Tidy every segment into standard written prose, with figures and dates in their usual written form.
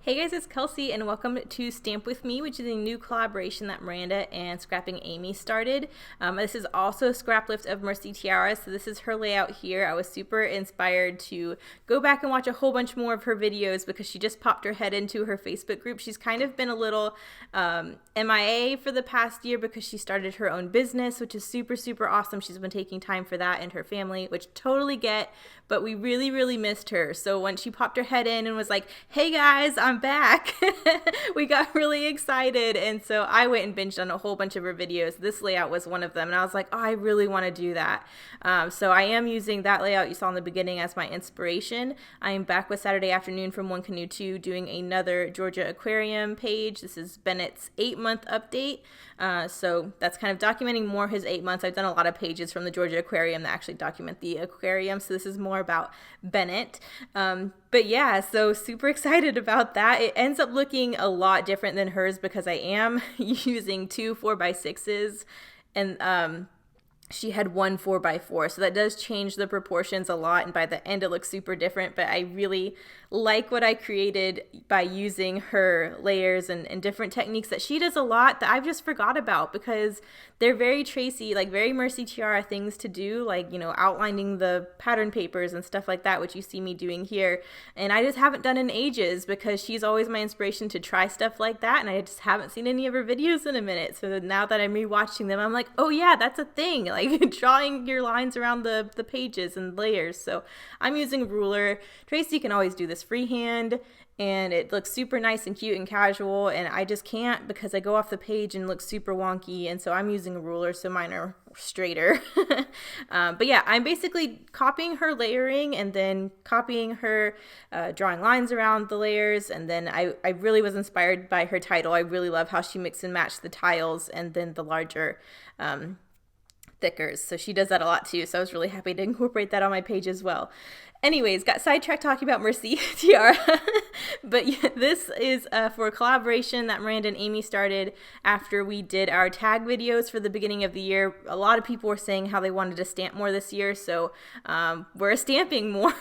Hey guys, it's Kelsey and welcome to Stamp With Me, which is a new collaboration that Miranda and Scrapping Amy started. This is also a scraplift of Mercy Tiara, so this is her layout here. I was super inspired to go back and watch a whole bunch more of her videos because she just popped her head into her Facebook group. She's kind of been a little MIA for the past year because she started her own business, which is super awesome. She's been taking time for that and her family, which totally get, but we really missed her. So when she popped her head in and was like, hey guys, I'm back, we got really excited. And so I went and binged on a whole bunch of her videos. This layout was one of them. And I was like, oh, I really want to do that. So I am using that layout you saw in the beginning as my inspiration. I am back with Saturday Afternoon from One Canoe 2 doing another Georgia Aquarium page. This is Bennett's 8-month update. So that's kind of documenting more his 8 months. I've done a lot of pages from the Georgia Aquarium that actually document the aquarium. So this is more about Bennett. But yeah, so super excited about that. It ends up looking a lot different than hers because I am using two 4x6s and she had one 4x4, so that does change the proportions a lot, and by the end it looks super different. But I really like what I created by using her layers and different techniques that she does a lot that I've just forgot about because they're very Tracy, like very Mercy Tiara things to do, like, you know, outlining the pattern papers and stuff like that, which you see me doing here. And I just haven't done in ages because she's always my inspiration to try stuff like that, and I just haven't seen any of her videos in a minute. So now that I'm rewatching them, I'm like, oh yeah, that's a thing, like drawing your lines around the pages and layers. So I'm using a ruler. Tracy can always do this freehand, and it looks super nice and cute and casual, and I just can't because I go off the page and look super wonky, and so I'm using a ruler, so mine are straighter. But yeah, I'm basically copying her layering and then copying her drawing lines around the layers, and then I really was inspired by her title. I really love how she mix and match the tiles and then the larger thickers. So she does that a lot too. So I was really happy to incorporate that on my page as well. Anyways, got sidetracked talking about Mercy Tiara. But yeah, this is for a collaboration that Miranda and Amy started after we did our tag videos for the beginning of the year. A lot of people were saying how they wanted to stamp more this year, so we're stamping more.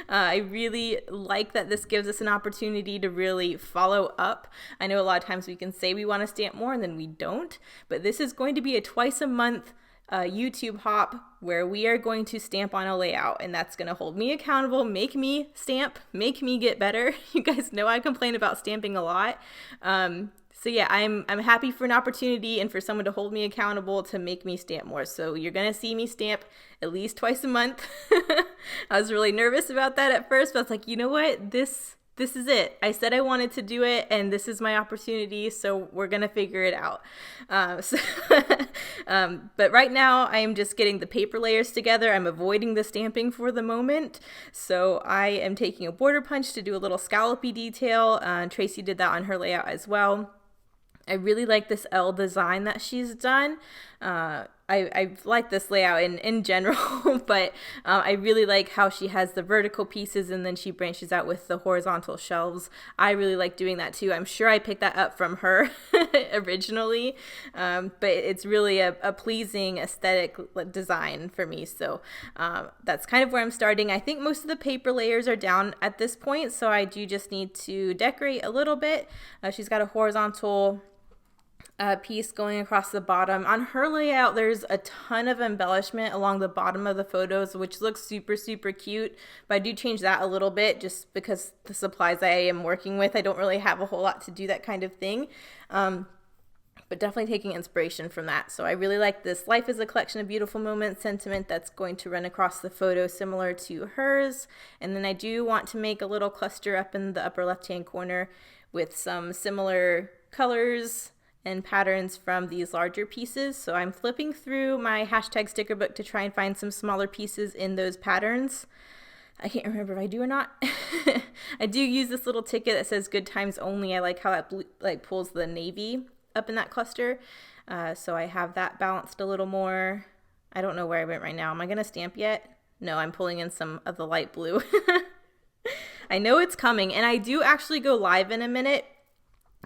I really like that this gives us an opportunity to really follow up. I know a lot of times we can say we want to stamp more and then we don't, but this is going to be a twice a month YouTube hop where we are going to stamp on a layout, and that's going to hold me accountable, make me stamp, make me get better. You guys know I complain about stamping a lot. So yeah, I'm happy for an opportunity and for someone to hold me accountable to make me stamp more. So you're going to see me stamp at least twice a month. I was really nervous about that at first, but I was like, you know what? This is it. I said I wanted to do it, and this is my opportunity, so we're going to figure it out. But right now, I am just getting the paper layers together. I'm avoiding the stamping for the moment. So I am taking a border punch to do a little scallopy detail. Tracy did that on her layout as well. I really like this L design that she's done. I like this layout in general, but I really like how she has the vertical pieces and then she branches out with the horizontal shelves. I really like doing that too. I'm sure I picked that up from her originally, but it's really a pleasing aesthetic design for me. So that's kind of where I'm starting. I think most of the paper layers are down at this point, so I do just need to decorate a little bit. She's got a horizontal piece going across the bottom. On her layout, there's a ton of embellishment along the bottom of the photos, which looks super cute, but I do change that a little bit just because the supplies I am working with, I don't really have a whole lot to do that kind of thing. But definitely taking inspiration from that. So I really like this life is a collection of beautiful moments sentiment that's going to run across the photo similar to hers. And then I do want to make a little cluster up in the upper left-hand corner with some similar colors and patterns from these larger pieces. So I'm flipping through my hashtag sticker book to try and find some smaller pieces in those patterns. I can't remember if I do or not. I do use this little ticket that says good times only. I like how that pulls the navy up in that cluster. So I have that balanced a little more. I don't know where I went right now. Am I gonna stamp yet? No, I'm pulling in some of the light blue. I know it's coming, and I do actually go live in a minute.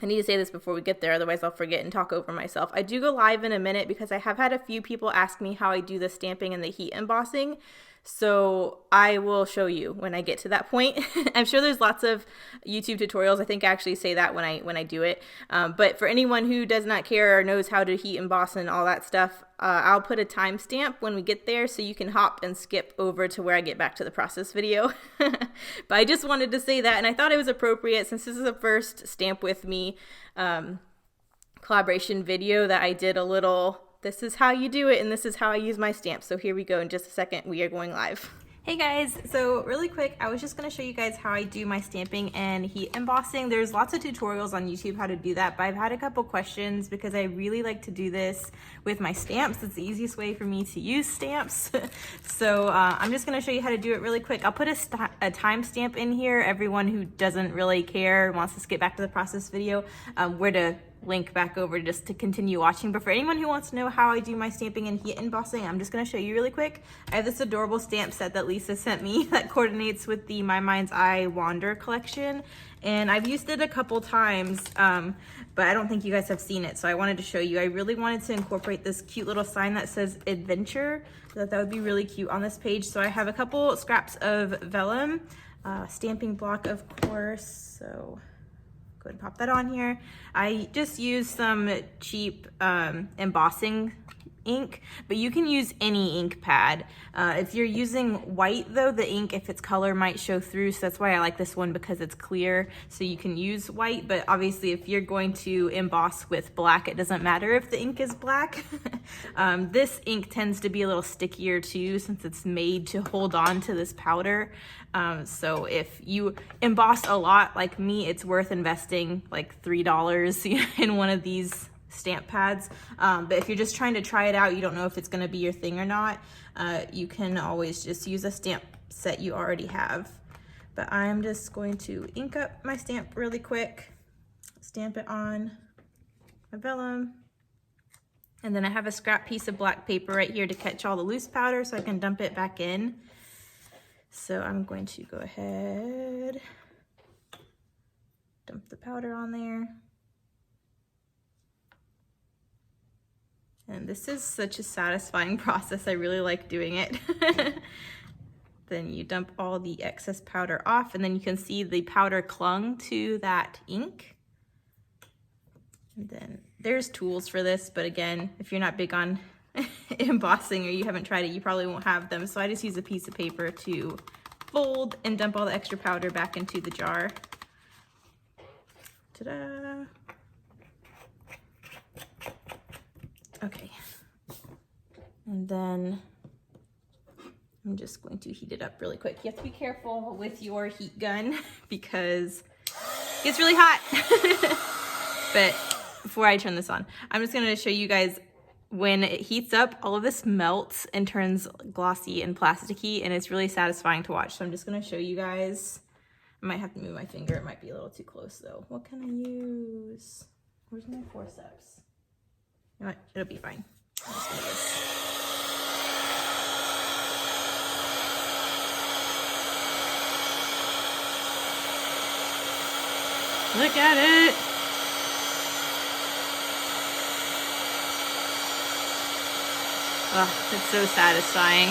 I need to say this before we get there, otherwise I'll forget and talk over myself. I do go live in a minute because I have had a few people ask me how I do the stamping and the heat embossing. So I will show you when I get to that point. I'm sure there's lots of YouTube tutorials. I think I actually say that when I do it. But for anyone who does not care or knows how to heat emboss and all that stuff, I'll put a timestamp when we get there so you can hop and skip over to where I get back to the process video. But I just wanted to say that, and I thought it was appropriate since this is the first Stamp With Me collaboration video that I did a little, this is how you do it and this is how I use my stamps. So here we go. In just a second, we are going live. Hey guys, so really quick, I was just going to show you guys how I do my stamping and heat embossing. There's lots of tutorials on YouTube how to do that, but I've had a couple questions because I really like to do this with my stamps. It's the easiest way for me to use stamps. So I'm just going to show you how to do it really quick. I'll put a timestamp in here. Everyone who doesn't really care, wants to skip back to the process video, where to link back over just to continue watching. But for anyone who wants to know how I do my stamping and heat embossing, I'm just going to show you really quick. I have this adorable stamp set that Lisa sent me that coordinates with the My Mind's Eye Wander collection, and I've used it a couple times, but I don't think you guys have seen it, so I wanted to show you. I really wanted to incorporate this cute little sign that says adventure. I thought that would be really cute on this page. So I have a couple scraps of vellum, stamping block of course, so go ahead and pop that on here. I just use some cheap embossing ink, but you can use any ink pad. If you're using white though, the ink, if its color might show through, so that's why I like this one because it's clear, so you can use white. But obviously if you're going to emboss with black, it doesn't matter if the ink is black. This ink tends to be a little stickier too since it's made to hold on to this powder. So if you emboss a lot like me, it's worth investing like $3 in one of these stamp pads. But if you're just trying to try it out, you don't know if it's going to be your thing or not, you can always just use a stamp set you already have. But I'm just going to ink up my stamp really quick, stamp it on my vellum, and then I have a scrap piece of black paper right here to catch all the loose powder so I can dump it back in. So I'm going to go ahead, dump the powder on there. And this is such a satisfying process. I really like doing it. Then you dump all the excess powder off, and then you can see the powder clung to that ink. And then there's tools for this, but again, if you're not big on embossing or you haven't tried it, you probably won't have them. So I just use a piece of paper to fold and dump all the extra powder back into the jar. Ta-da! Okay, and then I'm just going to heat it up really quick. You have to be careful with your heat gun because it gets really hot. But before I turn this on, I'm just gonna show you guys when it heats up, all of this melts and turns glossy and plasticky, and it's really satisfying to watch. So I'm just gonna show you guys. I might have to move my finger, it might be a little too close though. What can I use? Where's my forceps? You know what? It'll be fine. I'm just gonna use. Look at it! Oh, it's so satisfying.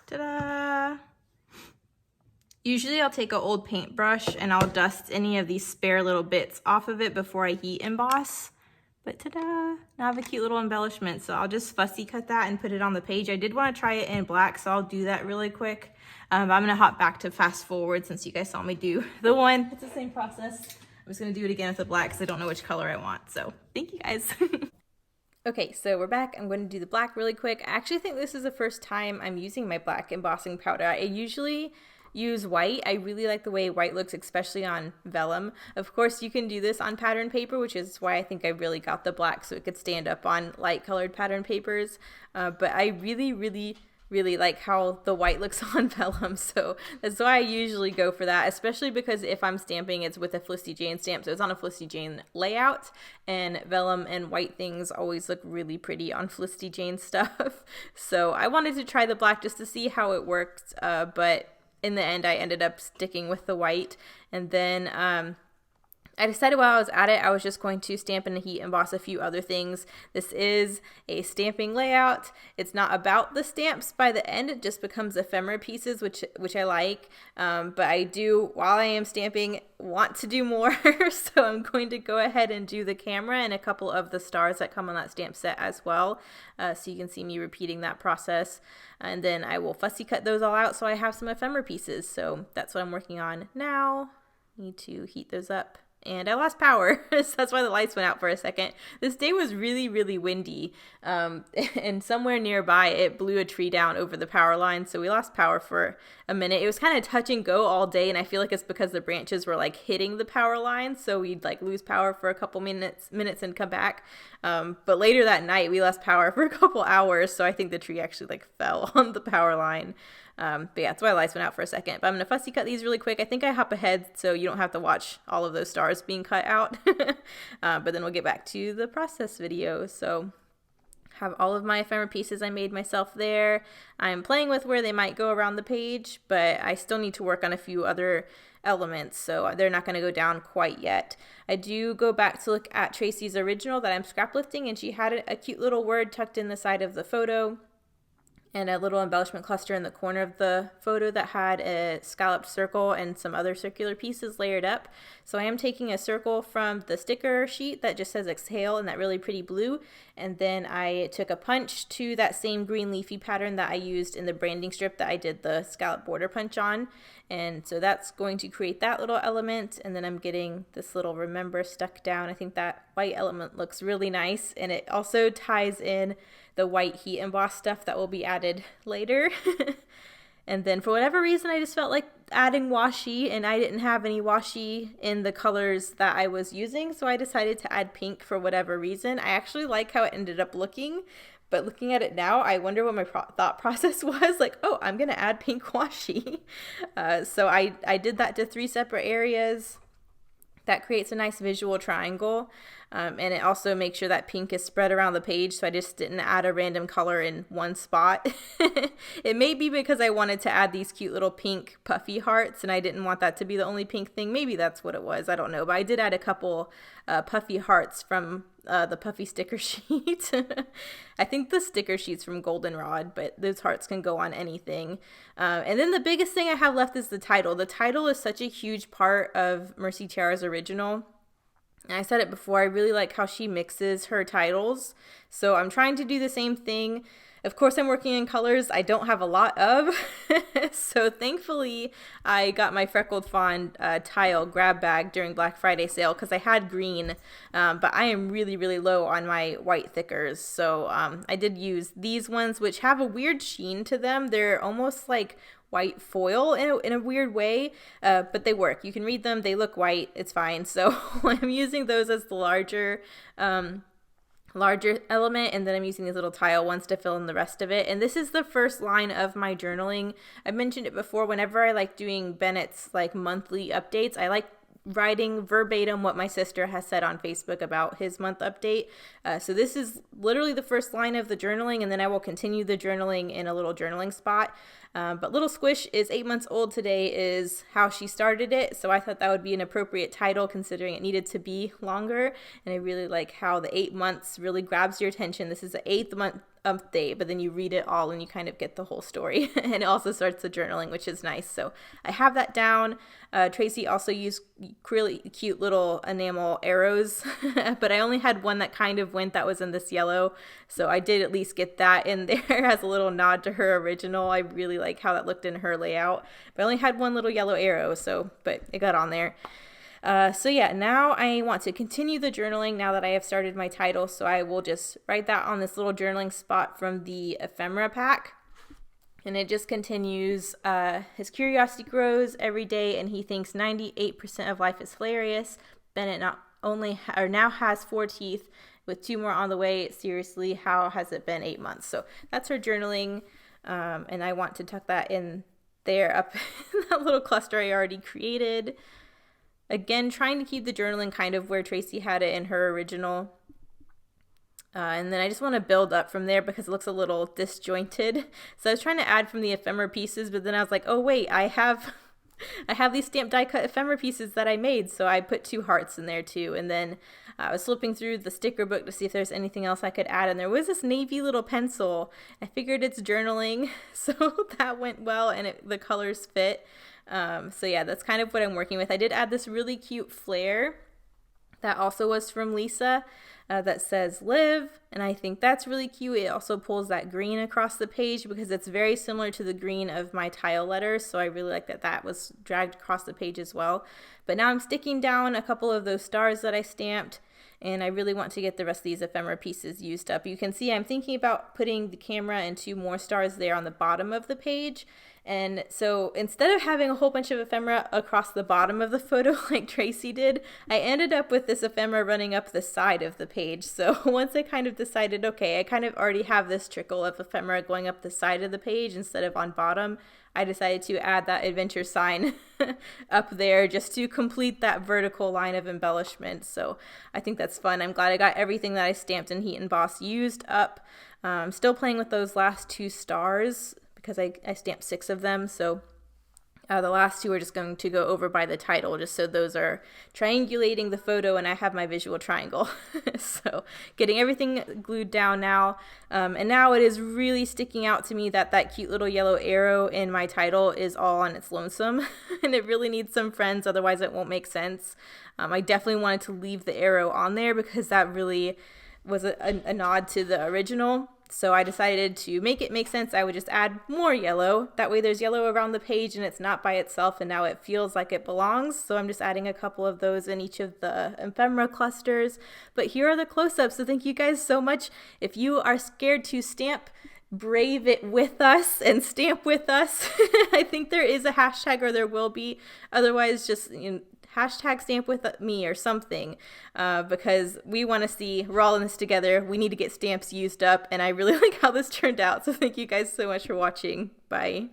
Ta-da! Usually I'll take an old paintbrush and I'll dust any of these spare little bits off of it before I heat emboss. But ta-da! Now I have a cute little embellishment, so I'll just fussy cut that and put it on the page. I did want to try it in black, so I'll do that really quick. I'm gonna hop back to fast forward since you guys saw me do the one. It's the same process. I'm just gonna do it again with the black because I don't know which color I want. So thank you guys. Okay, so we're back. I'm going to do the black really quick. I actually think this is the first time I'm using my black embossing powder. I usually use white. I really like the way white looks, especially on vellum. Of course, you can do this on pattern paper, which is why I think I really got the black so it could stand up on light colored pattern papers. But I really like how the white looks on vellum, so that's why I usually go for that, especially because if I'm stamping, it's with a Felicity Jane stamp, so it's on a Felicity Jane layout, and vellum and white things always look really pretty on Felicity Jane stuff. So I wanted to try the black just to see how it worked, but in the end I ended up sticking with the white. And then I decided while I was at it, I was just going to stamp and heat emboss a few other things. This is a stamping layout. It's not about the stamps by the end. It just becomes ephemera pieces, which I like. But I do, while I am stamping, want to do more. So I'm going to go ahead and do the camera and a couple of the stars that come on that stamp set as well. So you can see me repeating that process. And then I will fussy cut those all out so I have some ephemera pieces. So that's what I'm working on now. Need to heat those up. And I lost power, so that's why the lights went out for a second. This day was really, really windy, and somewhere nearby it blew a tree down over the power line, so we lost power for a minute. It was kind of touch and go all day, and I feel like it's because the branches were like hitting the power line, so we'd like lose power for a couple minutes and come back. But later that night we lost power for a couple hours, so I think the tree actually like fell on the power line. But yeah, that's why the lights went out for a second. But I'm going to fussy cut these really quick. I think I hop ahead so you don't have to watch all of those stars being cut out. But then we'll get back to the process video. So have all of my ephemera pieces I made myself there. I'm playing with where they might go around the page, but I still need to work on a few other elements, so they're not going to go down quite yet. I do go back to look at Tracy's original that I'm scrap lifting, and she had a cute little word tucked in the side of the photo, and a little embellishment cluster in the corner of the photo that had a scalloped circle and some other circular pieces layered up. So I am taking a circle from the sticker sheet that just says exhale in that really pretty blue, and then I took a punch to that same green leafy pattern that I used in the branding strip that I did the scallop border punch on. And so that's going to create that little element, and then I'm getting this little remember stuck down. I think that white element looks really nice, and it also ties in the white heat emboss stuff that will be added later. And then for whatever reason, I just felt like adding washi, and I didn't have any washi in the colors that I was using, so I decided to add pink for whatever reason. I actually like how it ended up looking, but looking at it now, I wonder what my thought process was. Like, oh, I'm going to add pink washi. So I did that to 3 separate areas. That creates a nice visual triangle, and it also makes sure that pink is spread around the page, so I just didn't add a random color in one spot. It may be because I wanted to add these cute little pink puffy hearts, and I didn't want that to be the only pink thing. Maybe that's what it was, I don't know, but I did add a couple puffy hearts from the puffy sticker sheet. I think the sticker sheet's from Goldenrod, but those hearts can go on anything. And then the biggest thing I have left is the title. The title is such a huge part of Mercy Tiara's original. And I said it before, I really like how she mixes her titles. So I'm trying to do the same thing. Of course, I'm working in colors I don't have a lot of. So thankfully, I got my Freckled Fawn tile grab bag during Black Friday sale because I had green, but I am really, really low on my white thickers. So I did use these ones, which have a weird sheen to them. They're almost like white foil in a weird way, but they work. You can read them. They look white. It's fine. So I'm using those as the larger element, and then I'm using these little tile ones to fill in the rest of it. And this is the first line of my journaling. I mentioned it before, whenever I like doing Bennett's like monthly updates, I like writing verbatim what my sister has said on Facebook about his month update. So this is literally the first line of the journaling, and then I will continue the journaling in a little journaling spot. But Little Squish is 8 months old today is how she started it, so I thought that would be an appropriate title considering it needed to be longer, and I really like how the 8 months really grabs your attention. This is the 8th month update, but then you read it all and you kind of get the whole story. And it also starts the journaling, which is nice. So I have that down. Tracy also used really cute little enamel arrows, but I only had one that kind of went that was in this yellow. So I did at least get that in there as a little nod to her original. I really like how that looked in her layout, but I only had one little yellow arrow, but it got on there. So yeah, now I want to continue the journaling now that I have started my title. So I will just write that on this little journaling spot from the ephemera pack. And it just continues, his curiosity grows every day and he thinks 98% of life is hilarious. Bennett now has 4 teeth with 2 more on the way. Seriously, how has it been 8 months? So that's her journaling. And I want to tuck that in there up in that little cluster I already created. Again, trying to keep the journaling kind of where Tracy had it in her original. And then I just want to build up from there because it looks a little disjointed. So I was trying to add from the ephemera pieces, but then I was like, oh wait, I have I have these stamped die cut ephemera pieces that I made, so I put 2 hearts in there too. And then I was flipping through the sticker book to see if there's anything else I could add, and there was this navy little pencil. I figured it's journaling, so that went well, and the colors fit. So yeah, that's kind of what I'm working with. I did add this really cute flare that also was from Lisa that says live, and I think that's really cute. It also pulls that green across the page because it's very similar to the green of my tile letters, so I really like that that was dragged across the page as well. But now I'm sticking down a couple of those stars that I stamped, and I really want to get the rest of these ephemera pieces used up. You can see I'm thinking about putting the camera and 2 more stars there on the bottom of the page. And so instead of having a whole bunch of ephemera across the bottom of the photo like Tracy did, I ended up with this ephemera running up the side of the page. So once I kind of decided, okay, I kind of already have this trickle of ephemera going up the side of the page instead of on bottom, I decided to add that adventure sign up there just to complete that vertical line of embellishment. So I think that's fun. I'm glad I got everything that I stamped in Heat Emboss used up. I'm still playing with those last 2 stars because I stamped 6 of them. So the last 2 are just going to go over by the title, just so those are triangulating the photo and I have my visual triangle. So getting everything glued down now. And now it is really sticking out to me that that cute little yellow arrow in my title is all on its lonesome. And it really needs some friends, otherwise it won't make sense. I definitely wanted to leave the arrow on there because that really was a nod to the original. So I decided to make it make sense. I would just add more yellow. That way there's yellow around the page and it's not by itself, and now it feels like it belongs. So I'm just adding a couple of those in each of the ephemera clusters. But here are the close-ups. So thank you guys so much. If you are scared to stamp, brave it with us and stamp with us. I think there is a hashtag, or there will be. Otherwise, just hashtag stamp with me or something, because we want to see, we're all in this together. We need to get stamps used up, and I really like how this turned out. So thank you guys so much for watching. Bye.